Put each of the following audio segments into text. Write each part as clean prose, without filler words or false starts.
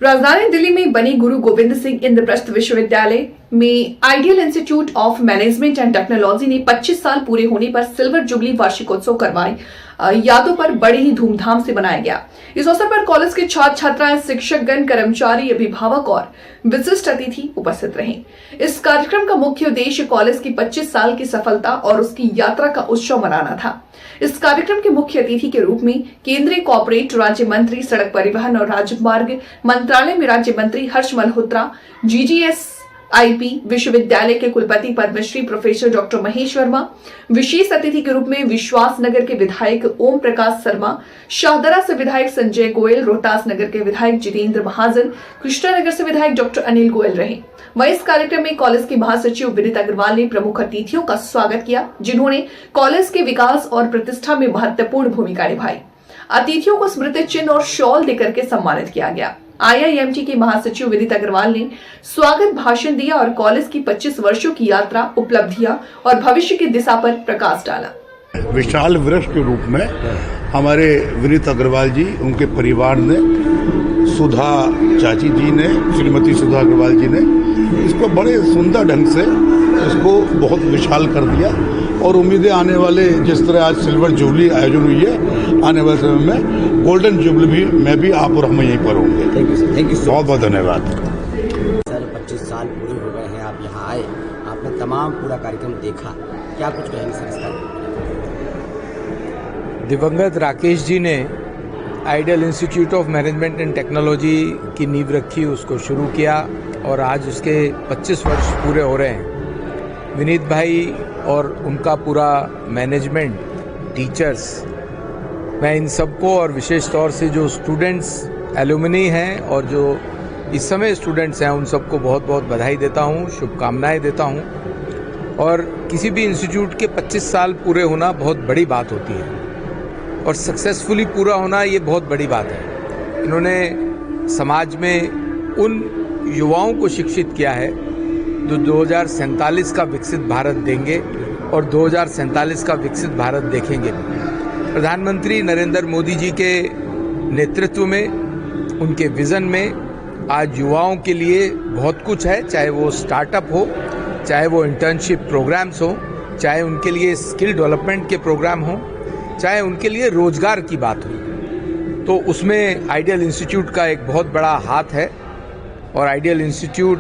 राजधानी दिल्ली में बनी गुरु गोविंद सिंह इंद्रप्रस्थ विश्वविद्यालय में ideal institute of management and technology ने 25 साल पूरे होने पर सिल्वर जुबली वार्षिकोत्सव करवाई यादों पर बड़े ही धूमधाम से मनाया गया। इस अवसर पर कॉलेज के छात्र छात्राएं, शिक्षकगण, कर्मचारी, अभिभावक और विशिष्ट अतिथि उपस्थित रहे। इस कार्यक्रम का मुख्य उद्देश्य कॉलेज की 25 साल की सफलता और उसकी यात्रा का उत्सव मनाना था। इस कार्यक्रम के मुख्य अतिथि के रूप में केंद्रीय कॉर्पोरेट राज्य मंत्री, सड़क परिवहन और राजमार्ग मंत्रालय में राज्य मंत्री हर्ष मल्होत्रा, GGSIP विश्वविद्यालय के कुलपति पद्मश्री प्रोफेसर डॉक्टर महेश वर्मा, विशेष अतिथि के रूप में विश्वास नगर के विधायक ओम प्रकाश शर्मा, शाहदरा से विधायक संजय गोयल, रोहतास नगर के विधायक जितेंद्र महाजन, कृष्णानगर से विधायक डॉक्टर अनिल गोयल रहे। वहीं इस कार्यक्रम में कॉलेज के महासचिव विनीत अग्रवाल ने प्रमुख अतिथियों का स्वागत किया, जिन्होंने कॉलेज के विकास और प्रतिष्ठा में महत्वपूर्ण भूमिका निभाई। अतिथियों को स्मृति चिन्ह और शॉल देकर के सम्मानित किया गया। IIMT के महासचिव विनीत अग्रवाल ने स्वागत भाषण दिया और कॉलेज की 25 वर्षों की यात्रा, उपलब्धियां और भविष्य की दिशा पर प्रकाश डाला। विशाल वृक्ष के रूप में हमारे विनीत अग्रवाल जी, उनके परिवार ने, सुधा चाची जी ने, श्रीमती सुधा अग्रवाल जी ने इसको बड़े सुंदर ढंग से इसको बहुत विशाल कर दिया और उम्मीदें आने वाले, जिस तरह आज सिल्वर जुबली आयोजन हुई है, आने वाले समय में गोल्डन जुबली में भी आप और हम यहीं पर होंगे। Thank you sir, thank you. बहुत बहुत धन्यवाद सर। 25 साल पूरे हो गए हैं, आप यहाँ आए, आपने तमाम पूरा कार्यक्रम देखा, क्या कुछ कहेंगे सर इस कार्यक्रम? दिवंगत राकेश जी ने ideal institute of management and technology की नींव रखी, उसको शुरू किया और आज उसके 25 वर्ष पूरे हो रहे हैं। विनीत भाई और उनका पूरा मैनेजमेंट, टीचर्स, मैं इन सबको और विशेष तौर से जो स्टूडेंट्स, एलुमनी हैं और जो इस समय स्टूडेंट्स हैं, उन सबको बहुत बहुत बधाई देता हूँ, शुभकामनाएं देता हूँ। और किसी भी इंस्टीट्यूट के 25 साल पूरे होना बहुत बड़ी बात होती है और सक्सेसफुली पूरा होना ये बहुत बड़ी बात है। इन्होंने समाज में उन युवाओं को शिक्षित किया है जो 2047 का विकसित भारत देंगे और 2047 का विकसित भारत देखेंगे। प्रधानमंत्री नरेंद्र मोदी जी के नेतृत्व में, उनके विजन में आज युवाओं के लिए बहुत कुछ है, चाहे वो स्टार्टअप हो, चाहे वो इंटर्नशिप प्रोग्राम्स हो, चाहे उनके लिए स्किल डेवलपमेंट के प्रोग्राम हो, चाहे उनके लिए रोजगार की बात हो। तो उसमें आइडियल इंस्टीट्यूट का एक बहुत बड़ा हाथ है और आइडियल इंस्टीट्यूट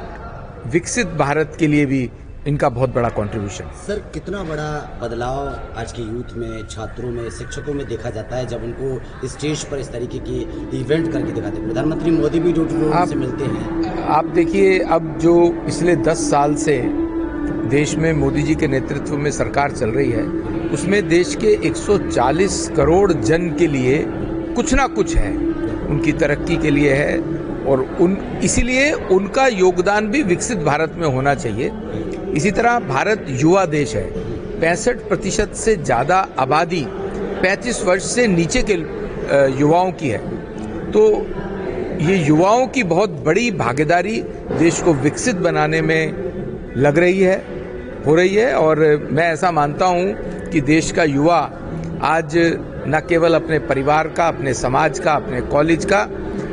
विकसित भारत के लिए भी इनका बहुत बड़ा कंट्रीब्यूशन। सर, कितना बड़ा बदलाव आज के यूथ में, छात्रों में, शिक्षकों में देखा जाता है जब उनको स्टेज पर इस तरीके की इवेंट करके दिखाते हैं। प्रधानमंत्री मोदी भी डोर टू डोर से मिलते हैं। आप देखिए, अब जो पिछले 10 साल से देश में मोदी जी के नेतृत्व में सरकार चल रही है, उसमें देश के 140 करोड़ जन के लिए कुछ ना कुछ है, उनकी तरक्की के लिए है और इसीलिए उनका योगदान भी विकसित भारत में होना चाहिए। इसी तरह भारत युवा देश है, 65% से ज़्यादा आबादी 35 वर्ष से नीचे के युवाओं की है। तो ये युवाओं की बहुत बड़ी भागीदारी देश को विकसित बनाने में लग रही है, हो रही है। और मैं ऐसा मानता हूँ कि देश का युवा आज न केवल अपने परिवार का, अपने समाज का, अपने कॉलेज का,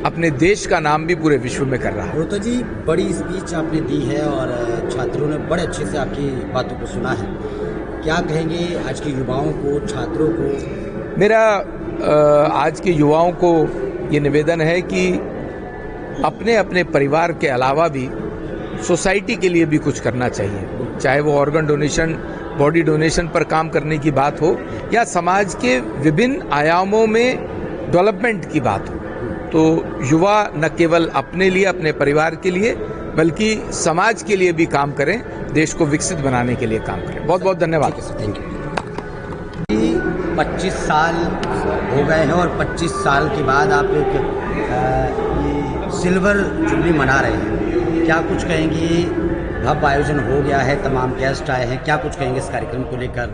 अपने देश का नाम भी पूरे विश्व में कर रहा है। रोहता जी, बड़ी स्पीच आपने दी है और छात्रों ने बड़े अच्छे से आपकी बातों को सुना है। क्या कहेंगे आज के युवाओं को, छात्रों को? मेरा आज के युवाओं को ये निवेदन है कि अपने अपने परिवार के अलावा भी सोसाइटी के लिए भी कुछ करना चाहिए, चाहे वो ऑर्गन डोनेशन, बॉडी डोनेशन पर काम करने की बात हो या समाज के विभिन्न आयामों में डेवलपमेंट की बात हो। तो युवा न केवल अपने लिए, अपने परिवार के लिए, बल्कि समाज के लिए भी काम करें, देश को विकसित बनाने के लिए काम करें। बहुत बहुत धन्यवाद। Thank you. 25 साल हो गए हैं और 25 साल के बाद आप एक सिल्वर जुबली मना रहे हैं। क्या कुछ कहेंगे? भव्य आयोजन हो गया है, तमाम गेस्ट आए हैं, क्या कुछ कहेंगे इस कार्यक्रम को लेकर?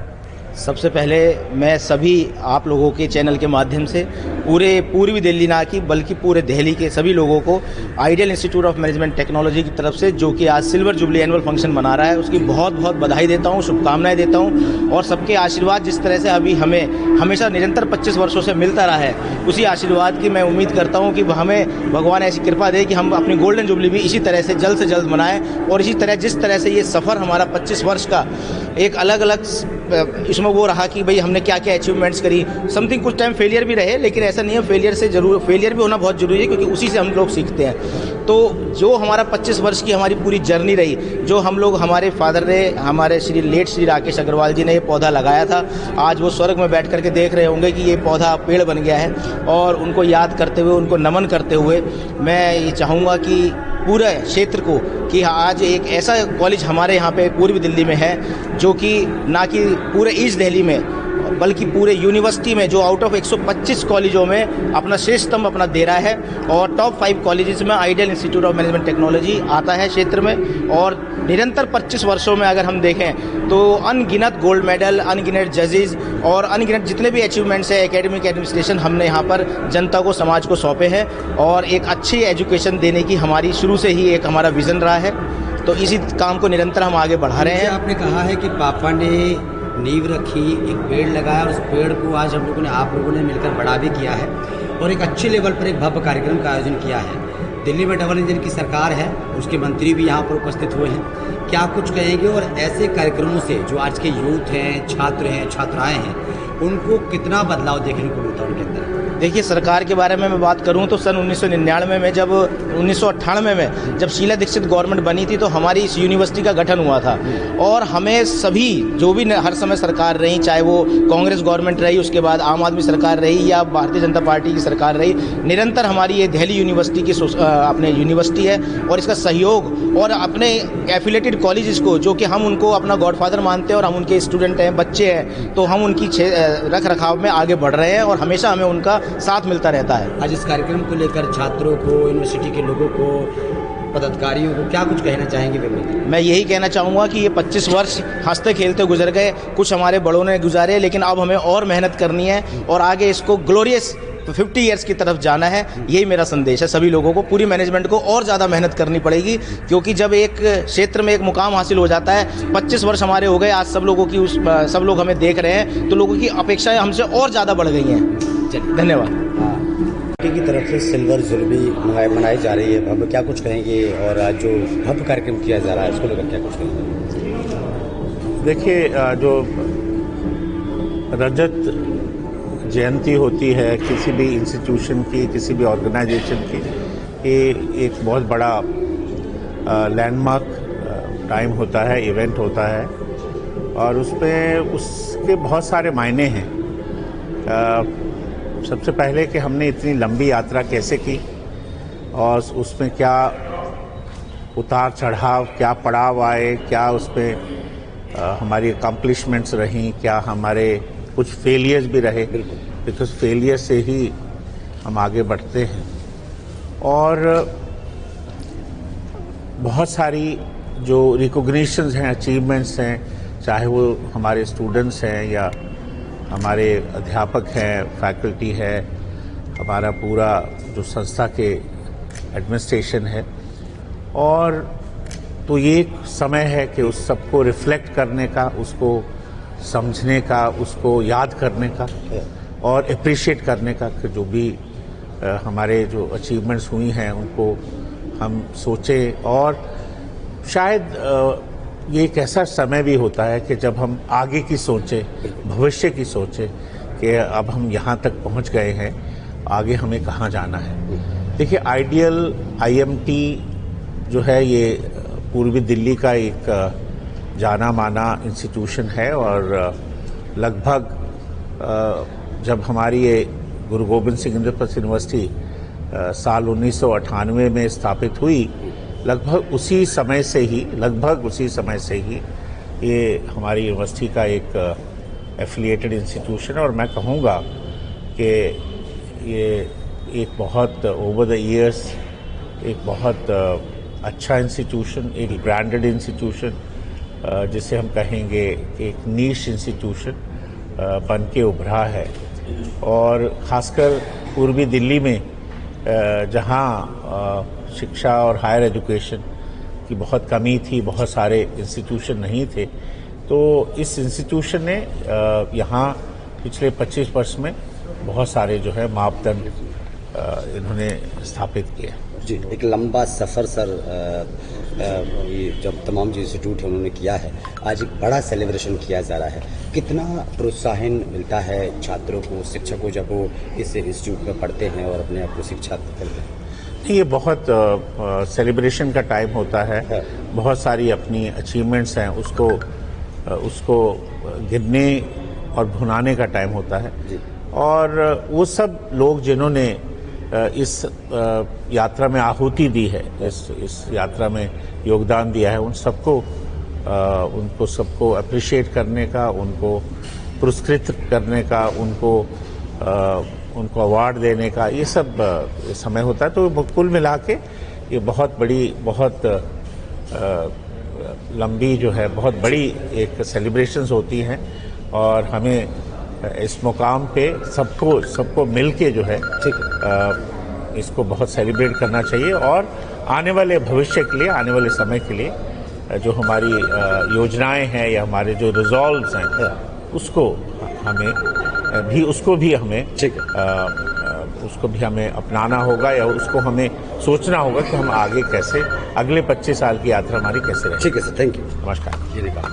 सबसे पहले मैं सभी आप लोगों के चैनल के माध्यम से पूरे पूर्वी दिल्ली ना की बल्कि पूरे दिल्ली के सभी लोगों को ideal institute of management technology की तरफ से, जो कि आज सिल्वर जुबली एनुअल फंक्शन मना रहा है, उसकी बहुत बहुत बधाई देता हूं, शुभकामनाएं देता हूं। और सबके आशीर्वाद जिस तरह से अभी हमें हमेशा निरंतर 25 वर्षों से मिलता रहा है, उसी आशीर्वाद की मैं उम्मीद करता हूँ कि हमें भगवान ऐसी कृपा दे कि हम अपनी गोल्डन जुबली भी इसी तरह से जल्द मनाएं। और इसी तरह जिस तरह से ये सफ़र हमारा 25 वर्ष का एक अलग अलग इसमें वो रहा कि भाई हमने क्या क्या अचीवमेंट्स करी, समथिंग कुछ टाइम फेलियर भी रहे, लेकिन ऐसा नहीं है, फेलियर भी होना बहुत ज़रूरी है, क्योंकि उसी से हम लोग सीखते हैं। तो जो हमारा 25 वर्ष की हमारी पूरी जर्नी रही, जो हम लोग, हमारे फादर ने, हमारे श्री राकेश अग्रवाल जी ने ये पौधा लगाया था, आज वो स्वर्ग में बैठ करके देख रहे होंगे कि ये पौधा पेड़ बन गया है। और उनको याद करते हुए, उनको नमन करते हुए मैं ये चाहूँगा कि पूरे क्षेत्र को, कि आज एक ऐसा कॉलेज हमारे यहाँ पे पूर्वी दिल्ली में है, जो कि ना कि पूरे ईस्ट दिल्ली में बल्कि पूरे यूनिवर्सिटी में, जो आउट ऑफ 125 कॉलेजों में अपना श्रेष्ठ स्तंभ अपना दे रहा है। और टॉप 5 कॉलेजेस में ideal institute of management technology आता है क्षेत्र में। और निरंतर 25 वर्षों में अगर हम देखें तो अनगिनत गोल्ड मेडल, अनगिनत जजेस और अनगिनत जितने भी अचीवमेंट्स है एकेडमिक एडमिनिस्ट्रेशन, हमने यहाँ पर जनता को, समाज को सौंपे हैं। और एक अच्छी एजुकेशन देने की हमारी शुरू से ही एक हमारा विज़न रहा है। तो इसी काम को निरंतर हम आगे बढ़ा रहे हैं। आपने कहा है कि पापा ने नींव रखी, एक पेड़ लगाया, और उस पेड़ को आज हम लोगों ने, आप लोगों ने मिलकर बड़ा भी किया है और एक अच्छे लेवल पर एक भव्य कार्यक्रम का आयोजन किया है। दिल्ली में डबल इंजन की सरकार है, उसके मंत्री भी यहाँ पर उपस्थित हुए हैं। क्या कुछ कहेंगे? और ऐसे कार्यक्रमों से जो आज के यूथ हैं, छात्र हैं, छात्राएं हैं, उनको कितना बदलाव देखने को मिलता है उनके अंदर? देखिए, सरकार के बारे में मैं बात करूं तो सन 1999 में, जब 1998 में जब शीला दीक्षित गवर्नमेंट बनी थी, तो हमारी इस यूनिवर्सिटी का गठन हुआ था। और हमें सभी, जो भी हर समय सरकार रही, चाहे वो कांग्रेस गवर्नमेंट रही, उसके बाद आम आदमी सरकार रही या भारतीय जनता पार्टी की सरकार रही, निरंतर हमारी ये दिल्ली यूनिवर्सिटी की अपने यूनिवर्सिटी है। और इसका सहयोग और अपने एफिलेटेड कॉलेजेस को, जो कि हम उनको अपना गॉडफादर मानते हैं और हम उनके स्टूडेंट हैं, बच्चे हैं, तो हम उनकी रख रखाव में आगे बढ़ रहे हैं और हमेशा हमें उनका साथ मिलता रहता है। आज इस कार्यक्रम को लेकर छात्रों को, यूनिवर्सिटी के लोगों को, पदाधिकारियों को क्या कुछ कहना चाहेंगे? मैं यही कहना चाहूँगा कि ये 25 वर्ष हंसते खेलते गुजर गए, कुछ हमारे बड़ों ने गुजारे, लेकिन अब हमें और मेहनत करनी है और आगे इसको ग्लोरियस 50 ईयर्स की तरफ जाना है। यही मेरा संदेश है सभी लोगों को। पूरी मैनेजमेंट को और ज़्यादा मेहनत करनी पड़ेगी, क्योंकि जब एक क्षेत्र में एक मुकाम हासिल हो जाता है, 25 वर्ष हमारे हो गए, आज सब लोग हमें देख रहे हैं, तो लोगों की अपेक्षाएं हमसे और ज़्यादा बढ़ गई हैं। धन्यवाद। की तरफ से सिल्वर जुबली मनाई जा रही है, अब क्या कुछ कहेंगे? और आज जो भव्य कार्यक्रम किया जा रहा है, इसको लेकर क्या कुछ कहेंगे? देखिए, जो रजत जयंती होती है किसी भी इंस्टीट्यूशन की, किसी भी ऑर्गेनाइजेशन की, ये एक बहुत बड़ा लैंडमार्क टाइम होता है, इवेंट होता है, और उसके बहुत सारे मायने हैं। सबसे पहले कि हमने इतनी लंबी यात्रा कैसे की और उसमें क्या उतार चढ़ाव, क्या पड़ाव आए, क्या उसमें हमारी अकम्पलिशमेंट्स रहीं, क्या हमारे कुछ फेलियर्स भी रहे, बिकॉज फेलियर से ही हम आगे बढ़ते हैं। और बहुत सारी जो रिकॉग्निशंस हैं, अचीवमेंट्स हैं, चाहे वो हमारे स्टूडेंट्स हैं या हमारे अध्यापक हैं, फैकल्टी है, हमारा पूरा जो संस्था के एडमिनिस्ट्रेशन है। और तो ये एक समय है कि उस सबको रिफ्लेक्ट करने का, उसको समझने का, उसको याद करने का और अप्रिशिएट करने का कि जो भी हमारे जो अचीवमेंट्स हुई हैं उनको हम सोचें। और शायद ये एक ऐसा समय भी होता है कि जब हम आगे की सोचें, भविष्य की सोचें कि अब हम यहाँ तक पहुँच गए हैं, आगे हमें कहाँ जाना है। देखिए, आइडियल IMT जो है ये पूर्वी दिल्ली का एक जाना माना इंस्टीट्यूशन है। और लगभग जब हमारी ये गुरु गोबिंद सिंह इंद्रप्रस्थ यूनिवर्सिटी साल 1998 में स्थापित हुई, लगभग उसी समय से ही ये हमारी यूनिवर्सिटी का एक एफिलिएटेड इंस्टीट्यूशन है। और मैं कहूँगा कि ये एक बहुत ओवर द ईयर्स एक बहुत अच्छा इंस्टीट्यूशन, एक ब्रांडेड इंस्टीट्यूशन, जिसे हम कहेंगे एक नीश इंस्टीट्यूशन, बन के उभरा है। और खासकर पूर्वी दिल्ली में जहां शिक्षा और हायर एजुकेशन की बहुत कमी थी, बहुत सारे इंस्टीट्यूशन नहीं थे, तो इस इंस्टीट्यूशन ने यहाँ पिछले 25 वर्ष में बहुत सारे जो है मापदंड इन्होंने स्थापित किए। जी, एक लंबा सफ़र सर ये जब तमाम जो इंस्टीट्यूट है उन्होंने किया है, आज एक बड़ा सेलिब्रेशन किया जा रहा है। कितना प्रोत्साहन मिलता है छात्रों को, शिक्षकों जब वो इस इंस्टीट्यूट में पढ़ते हैं और अपने आप को शिक्षा करते हैं? ये बहुत सेलिब्रेशन का टाइम होता है। बहुत सारी अपनी अचीवमेंट्स हैं, उसको गिनने और भुनाने का टाइम होता है। और वो सब लोग जिन्होंने इस यात्रा में आहुति दी है, इस यात्रा में योगदान दिया है, उनको सबको अप्रिशिएट करने का, उनको पुरस्कृत करने का, उनको अवार्ड देने का, ये सब समय होता है। तो कुल मिला के ये बहुत बड़ी, बहुत लंबी जो है, बहुत बड़ी एक सेलिब्रेशंस होती हैं। और हमें इस मुकाम पे सबको मिल के जो है इसको बहुत सेलिब्रेट करना चाहिए। और आने वाले भविष्य के लिए, आने वाले समय के लिए जो हमारी योजनाएं हैं या हमारे जो रिजॉल्व्स हैं, उसको भी हमें अपनाना होगा, या उसको हमें सोचना होगा कि हम आगे कैसे, अगले 25 साल की यात्रा हमारी कैसे रहे। ठीक है सर, थैंक यू। नमस्कार। ये निकाल